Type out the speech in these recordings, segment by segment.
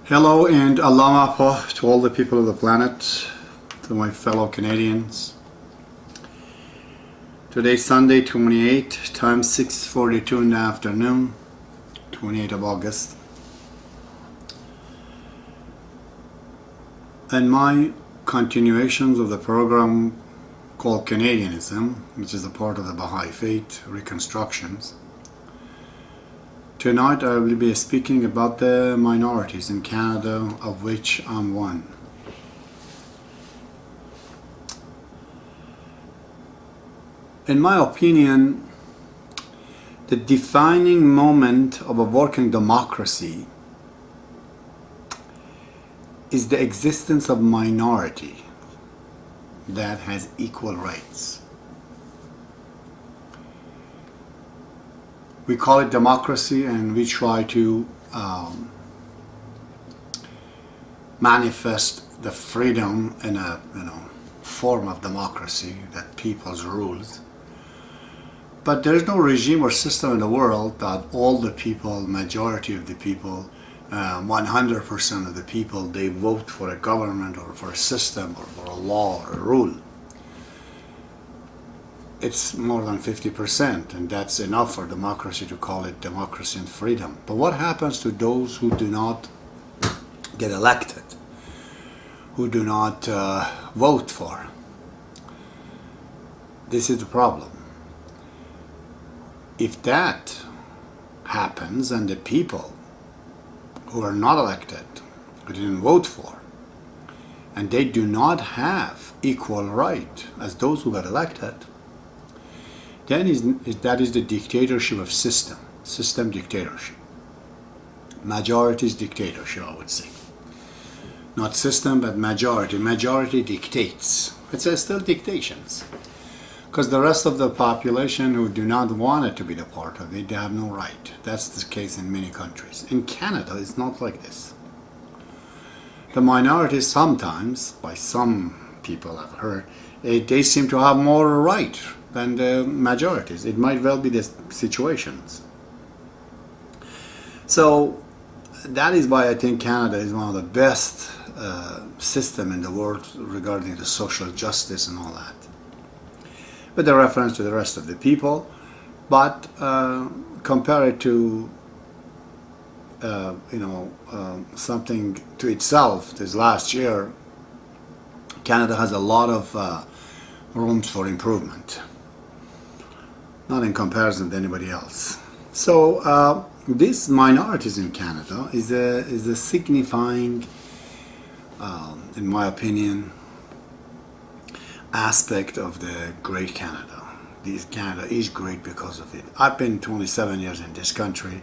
Hello and alama po to all the people of the planet, to my fellow Canadians. Today's Sunday 28, time 6:42 in the afternoon, 28th of August. And my continuations of the program called Canadianism, which is a part of the Baha'i faith, reconstructions. Tonight I will be speaking about the minorities in Canada, of which I'm one. In my opinion, the defining moment of a working democracy is the existence of minority that has equal rights. We call it democracy, and we try to manifest the freedom in a form of democracy that people's rules. But there is no regime or system in the world that all the people, majority of the people, 100% of the people, they vote for a government or for a system or for a law or a rule. It's more than 50%, and that's enough for democracy to call it democracy and freedom. But what happens to those who do not get elected, who do not vote for? This is the problem. If that happens and the people who are not elected, who didn't vote for, and they do not have equal right as those who got elected, then that is the dictatorship of system dictatorship. Majority's dictatorship, I would say. Not system, but majority. Majority dictates. It's still dictations. Because the rest of the population who do not want it to be the part of it, they have no right. That's the case in many countries. In Canada, it's not like this. The minorities sometimes, by some people I've heard, they seem to have more right than the majorities. It might well be the situations. So that is why I think Canada is one of the best system in the world regarding the social justice and all that, with a reference to the rest of the people. But compare it to something to itself. This last year, Canada has a lot of rooms for improvement, not in comparison to anybody else. So these minorities in Canada is a signifying, in my opinion, aspect of the great Canada. Canada is great because of it. I've been 27 years in this country.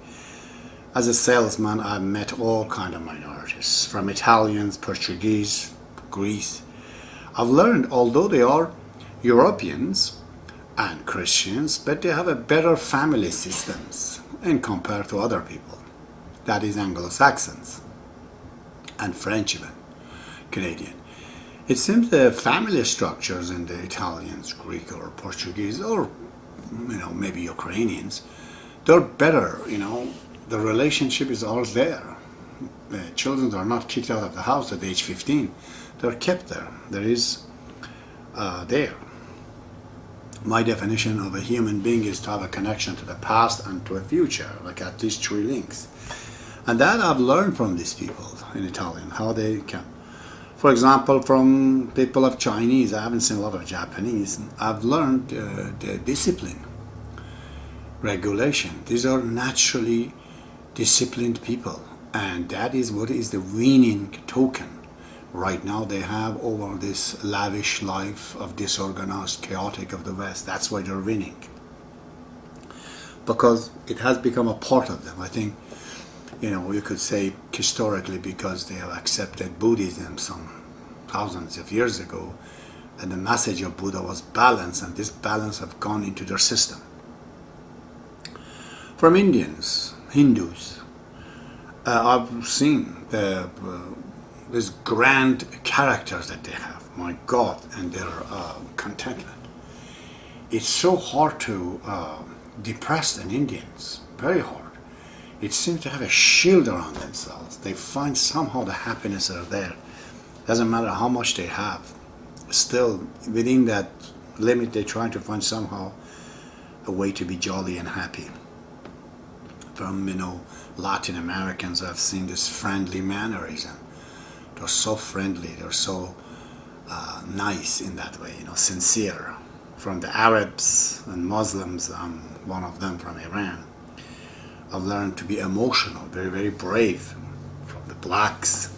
As a salesman, I've met all kind of minorities, from Italians, Portuguese, Greece. I've learned, although they are Europeans and Christians, but they have a better family systems in compared to other people. That is Anglo-Saxons and French even, Canadian. It seems the family structures in the Italians, Greek or Portuguese, or maybe Ukrainians, they're better. The relationship is all there. The children are not kicked out of the house at age 15. They're kept there. There is there. My definition of a human being is to have a connection to the past and to a future, like at least 3 links. And that I've learned from these people in Italian, how they can. For example, from people of Chinese, I haven't seen a lot of Japanese, I've learned the discipline, regulation. These are naturally disciplined people, and that is what is the winning token. Right now they have over this lavish life of disorganized, chaotic of the West. That's why they're winning, because it has become a part of them. I think, you could say historically, because they have accepted Buddhism some thousands of years ago, and the message of Buddha was balance, and this balance have gone into their system. From Indians, Hindus, I've seen these grand characters that they have, my God, and their contentment. It's so hard to depress an Indians, very hard. it seems to have a shield around themselves. They find somehow the happiness are there. Doesn't matter how much they have. Still, within that limit, they try to find somehow a way to be jolly and happy. From, Latin Americans, I've seen this friendly mannerism. They're so friendly, they're so nice in that way, sincere. From the Arabs and Muslims, I'm one of them from Iran. I've learned to be emotional, very, very brave. From the blacks,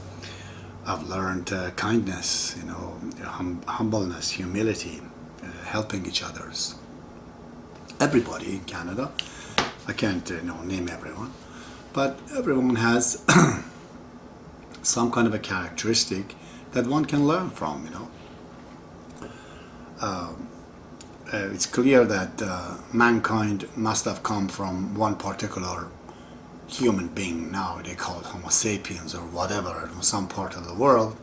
I've learned kindness, humbleness, humility, helping each others. Everybody in Canada, I can't name everyone, but everyone has some kind of a characteristic that one can learn from. It's clear that mankind must have come from one particular human being. Now they call it Homo sapiens or whatever, in some part of the world,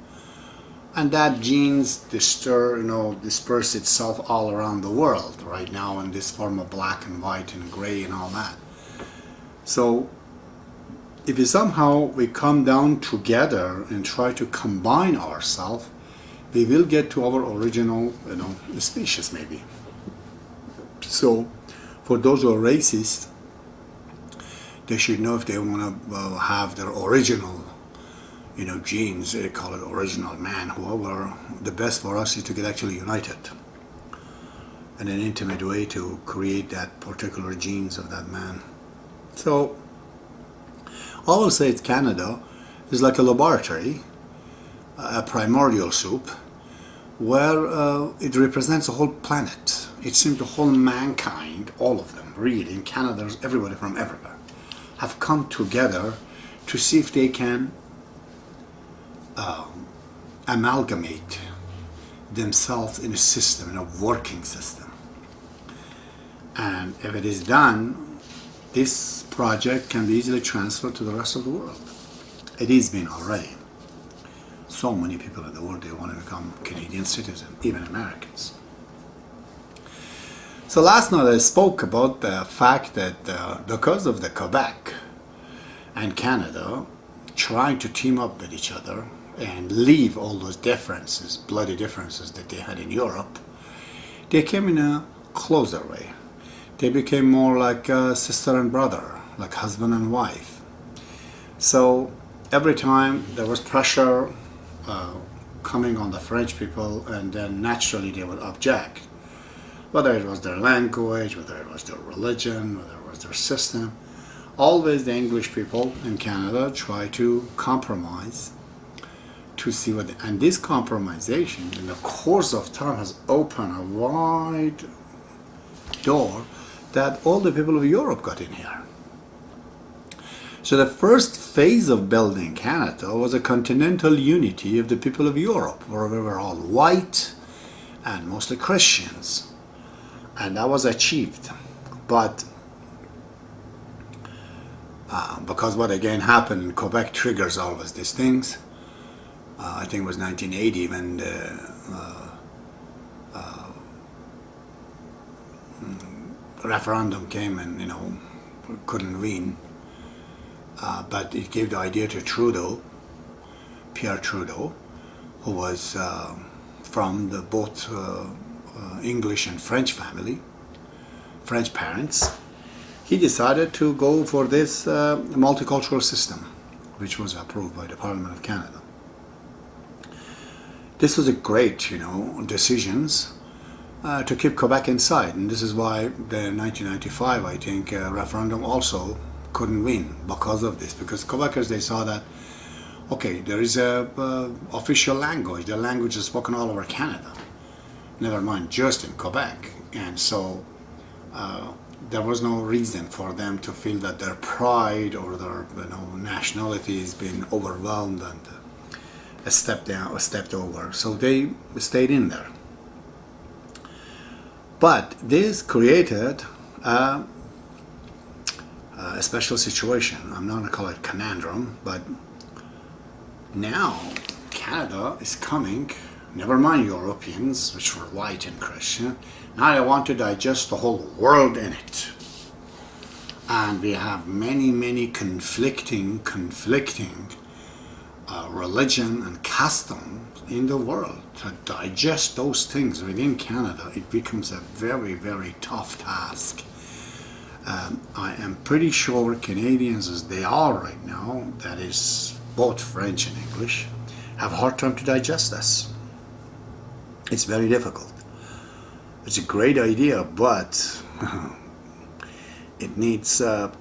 and that genes disperse itself all around the world right now in this form of black and white and gray and all that. So if we come down together and try to combine ourselves, we will get to our original species maybe. So for those who are racist, they should know if they want to have their original genes, they call it original man, whoever, the best for us is to get actually united in an intimate way to create that particular genes of that man. So I will say it's Canada is like a laboratory, a primordial soup, where it represents a whole planet. It seems the whole mankind, all of them, really, in Canada, everybody from everywhere, have come together to see if they can amalgamate themselves in a system, in a working system. And if it is done, this project can be easily transferred to the rest of the world. It is been already. So many people in the world, they want to become Canadian citizens, even Americans. So last night I spoke about the fact that because of the Quebec and Canada trying to team up with each other and leave all those differences, bloody differences that they had in Europe, they came in a closer way. They became more like sister and brother, like husband and wife. So every time there was pressure coming on the French people, and then naturally they would object. Whether it was their language, whether it was their religion, whether it was their system, always the English people in Canada try to compromise to see and this compromisation in the course of time has opened a wide door that all the people of Europe got in here. So the first phase of building Canada was a continental unity of the people of Europe, where we were all white and mostly Christians. And that was achieved. But because what again happened in Quebec triggers always these things. I think it was 1980 when the referendum came and couldn't win. But it gave the idea to Trudeau, Pierre Trudeau, who was from both English and French family, French parents. He decided to go for this multicultural system, which was approved by the Parliament of Canada. This was a great, decisions to keep Quebec inside, and this is why the 1995, I think, referendum also couldn't win because of this, because Quebecers, they saw that, okay, there is a official language, the language is spoken all over Canada, never mind just in Quebec, and so there was no reason for them to feel that their pride or their nationality is being overwhelmed and stepped over, so they stayed in there. But this created a special situation. I'm not going to call it conundrum, but now Canada is coming, never mind Europeans, which were white and Christian, now they want to digest the whole world in it. And we have many conflicting religion and customs in the world. To digest those things within Canada, it becomes a very tough task. I am pretty sure Canadians, as they are right now, that is both French and English, have a hard time to digest this. It's very difficult. It's a great idea, but it needs a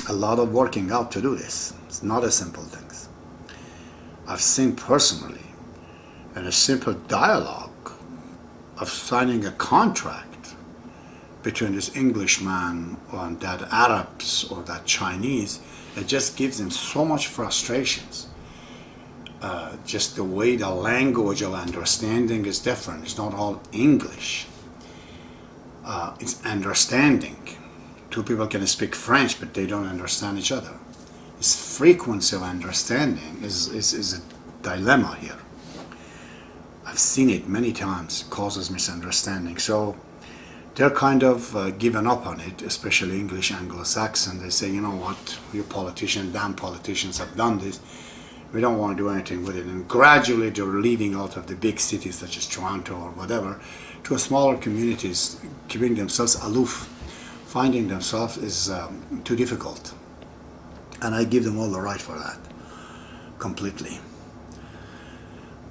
lot of working out to do this. It's not a simple thing. I've seen personally in a simple dialogue of signing a contract between this Englishman and that Arabs or that Chinese, it just gives them so much frustrations. Just the way the language of understanding is different. It's not all English. It's understanding. Two people can speak French, but they don't understand each other. This frequency of understanding is a dilemma here. I've seen it many times. It causes misunderstanding. So they're kind of given up on it, especially English Anglo-Saxon. They say, you know what, you politicians, damn politicians have done this. We don't want to do anything with it. And gradually they're leaving out of the big cities such as Toronto or whatever to smaller communities, keeping themselves aloof. Finding themselves is too difficult. And I give them all the right for that, completely.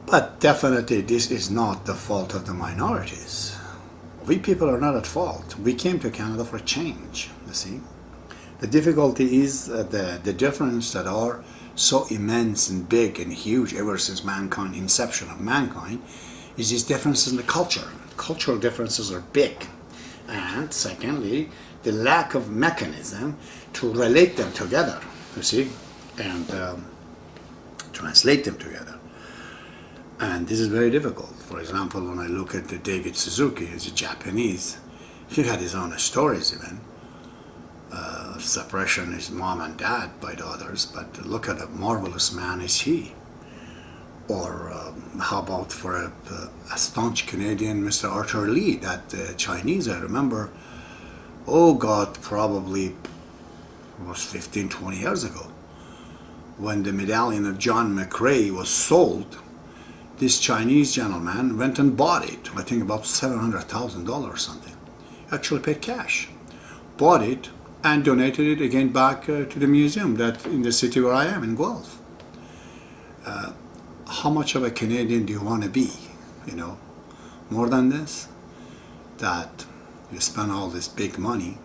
But definitely this is not the fault of the minorities. We people are not at fault. We came to Canada for a change, you see. The difficulty is the difference that are so immense and big and huge ever since mankind, inception of mankind, is these differences in the culture. Cultural differences are big. And secondly, the lack of mechanism to relate them together, you see, and translate them together. And this is very difficult. For example, when I look at the David Suzuki, he's a Japanese, he had his own stories even. Suppression his mom and dad by the others, but look at a marvelous man is he. Or how about for a staunch Canadian, Mr. Arthur Lee, that Chinese, I remember, oh God, probably it was 15, 20 years ago, when the medallion of John McCrae was sold, this Chinese gentleman went and bought it, I think about $700,000 or something. Actually paid cash, bought it, and donated it again back to the museum that in the city where I am, in Guelph. How much of a Canadian do you want to be? You know, more than this? That you spend all this big money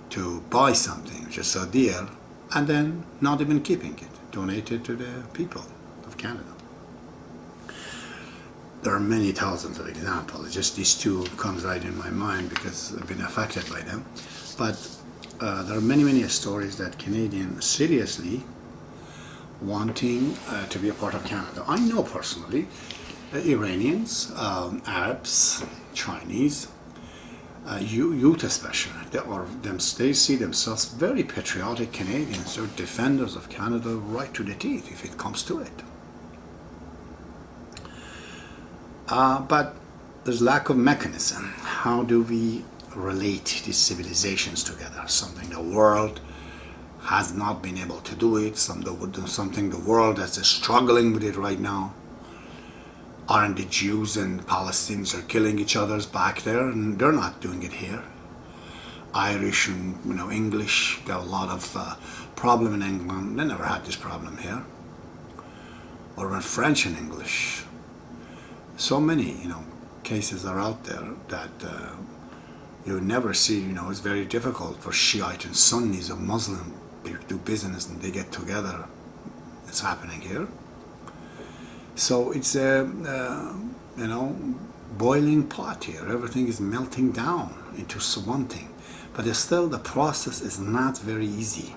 to buy something which is so dear, and then not even keeping it, donate it to the people of Canada. There are many thousands of examples. Just these two comes right in my mind because I've been affected by them. But there are many stories that Canadians seriously wanting to be a part of Canada. I know personally Iranians, Arabs, Chinese, youth especially, they see themselves very patriotic Canadians. They're defenders of Canada right to the teeth if it comes to it. But there's lack of mechanism. How do we relate these civilizations together? Something the world has not been able to do it, something the world is struggling with it right now. Aren't the Jews and Palestinians are killing each other back there, and they're not doing it here? Irish and English, there are a lot of problem in England. They never had this problem here. Or when French and English. So many cases are out there that you never see. It's very difficult for Shiite and Sunnis or Muslim to do business and they get together. It's happening here. So it's a boiling pot here. Everything is melting down into one thing, but still the process is not very easy.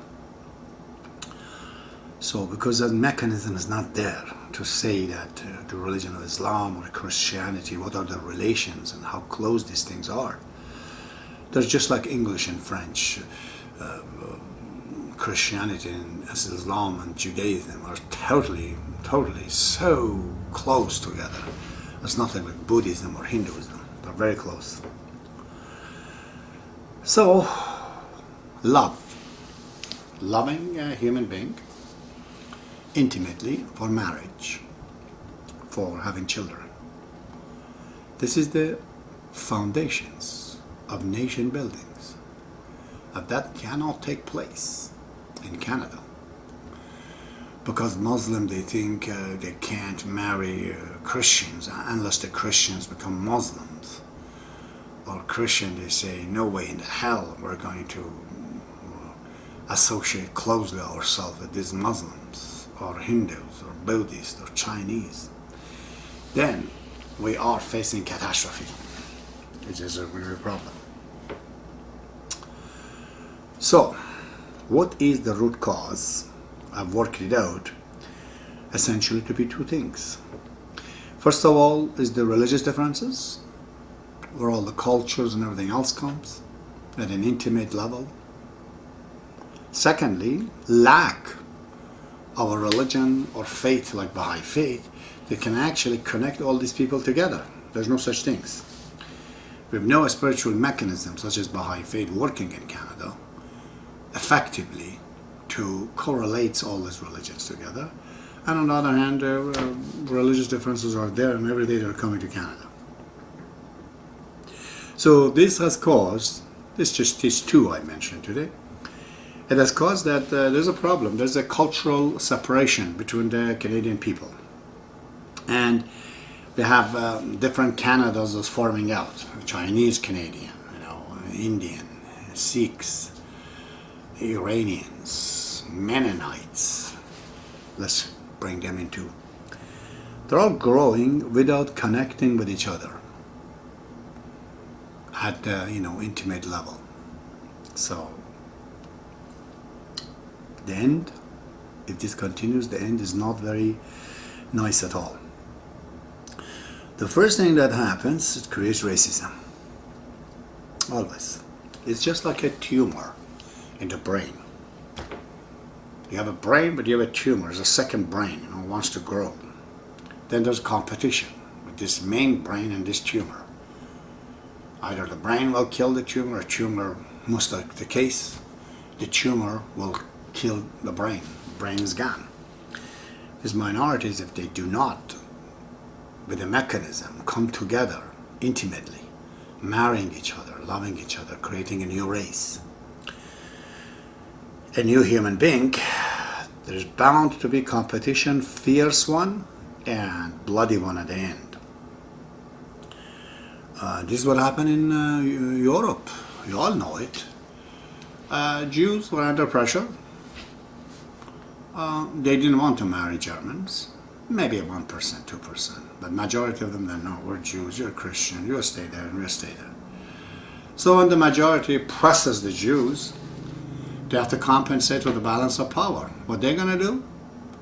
So because that mechanism is not there to say that the religion of Islam or Christianity, what are the relations and how close these things are. There's just like English and French, Christianity and Islam and Judaism are totally so close together. It's nothing like Buddhism or Hinduism. They're very close. So love, loving a human being intimately for marriage, for having children. This is the foundations of nation buildings. That cannot take place in Canada because Muslims, they think they can't marry Christians unless the Christians become Muslims. Or Christian, they say, no way in hell we're going to associate closely ourselves with these Muslims or Hindus or Buddhists or Chinese. Then we are facing catastrophe, which is a real problem. So, what is the root cause? I've worked it out essentially to be two things. First of all is the religious differences, where all the cultures and everything else comes at an intimate level. Secondly, lack of a religion or faith like Baha'i faith that can actually connect all these people together. There's no such things. We have no spiritual mechanism such as Baha'i faith working in Canada effectively to correlate all these religions together. And on the other hand, religious differences are there and every day they're coming to Canada. So this has caused, this just these two I mentioned today, it has caused that there's a problem. There's a cultural separation between the Canadian people. And they have different Canadas that's forming out. Chinese Canadian, Indian, Sikhs, Iranians, Mennonites. Let's bring them into. They're all growing without connecting with each other at the intimate level. So the end, if this continues, the end is not very nice at all. The first thing that happens, it creates racism. Always. It's just like a tumor in the brain. You have a brain, but you have a tumor. It's a second brain, wants to grow. Then there's competition with this main brain and this tumor. Either the brain will kill the tumor, or tumor, most like the case, the tumor will kill the brain. The brain is gone. These minorities, if they do not, with a mechanism, come together intimately, marrying each other, loving each other, creating a new race, a new human being, there's bound to be competition, fierce one and bloody one at the end. This is what happened in Europe. You all know it. Jews were under pressure. They didn't want to marry Germans. Maybe 1%, 2%. But majority of them, they know, we're Jews, you're Christian, you'll stay there and we'll stay there. So when the majority presses the Jews, they have to compensate with the balance of power. What they're going to do,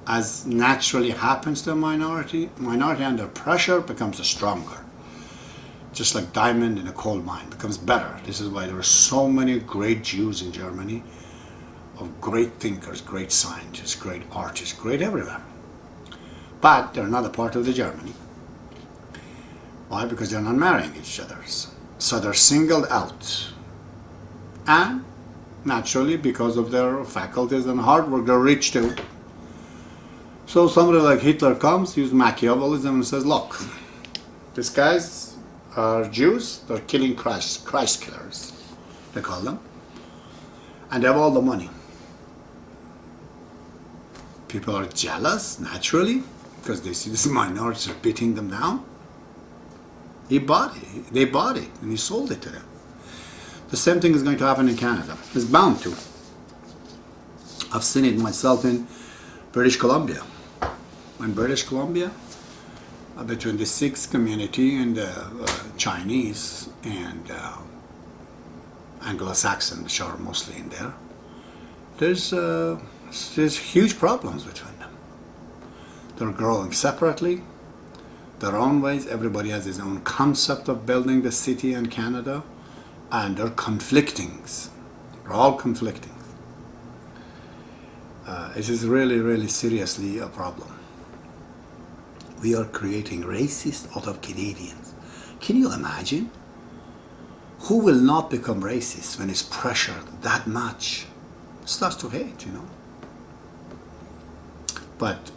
as naturally happens to a minority under pressure becomes stronger. Just like diamond in a coal mine, becomes better. This is why there are so many great Jews in Germany, of great thinkers, great scientists, great artists, great everywhere. But they're not a part of the Germany. Why? Because they're not marrying each other. So they're singled out. And naturally, because of their faculties and hard work, they're rich too. So somebody like Hitler comes, uses Machiavellism and says, look, these guys are Jews, they're killing Christ killers, they call them. And they have all the money. People are jealous, naturally, because they see these minorities are beating them down. They bought it, and he sold it to them. The same thing is going to happen in Canada. It's bound to. I've seen it myself in British Columbia. In British Columbia, between the Sikh community and the Chinese and Anglo-Saxon, which are mostly in there, there's huge problems between them. They're growing separately, their own ways. Everybody has his own concept of building the city in Canada, and they're conflicting. They're all conflicting. It is really, really seriously a problem. We are creating racists out of Canadians. Can you imagine? Who will not become racist when it's pressured that much? Starts to hate, But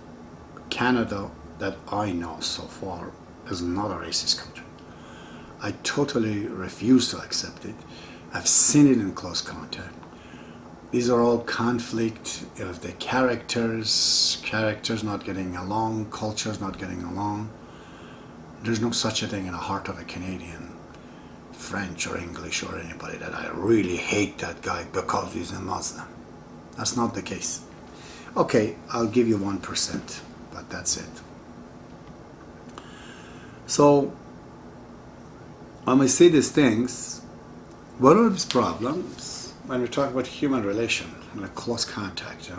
Canada, that I know so far, is not a racist country. I totally refuse to accept it. I've seen it in close contact. These are all conflict of the characters not getting along, cultures not getting along. There's no such a thing in the heart of a Canadian, French or English or anybody, that I really hate that guy because he's a Muslim. That's not the case. Okay, I'll give you 1%, but that's it. So, when we see these things, one of these problems, when we talk about human relation and a close contact,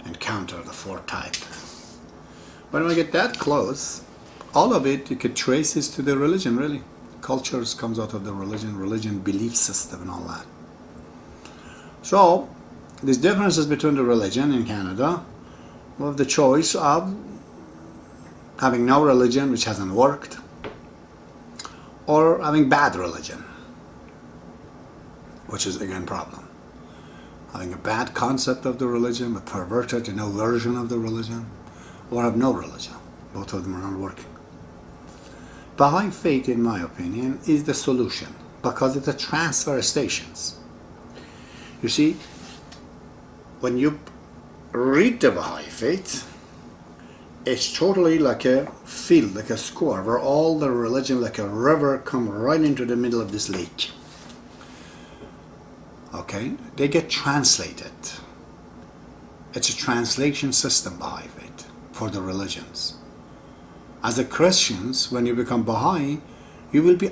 encounter, the fourth type, when we get that close, all of it, you could trace is to the religion, really. Cultures comes out of the religion belief system and all that. So, these differences between the religion in Canada, we have the choice of having no religion, which hasn't worked, or having bad religion, which is again a problem. Having a bad concept of the religion, a perverted, version of the religion, or have no religion. Both of them are not working. Baha'i faith, in my opinion, is the solution because it's a transfer stations. You see, when you read the Baha'i faith, it's totally like a field, like a score, where all the religion, like a river, come right into the middle of this lake. Okay? They get translated. It's a translation system, Baha'i faith, for the religions. As a Christians, when you become Baha'i, you will be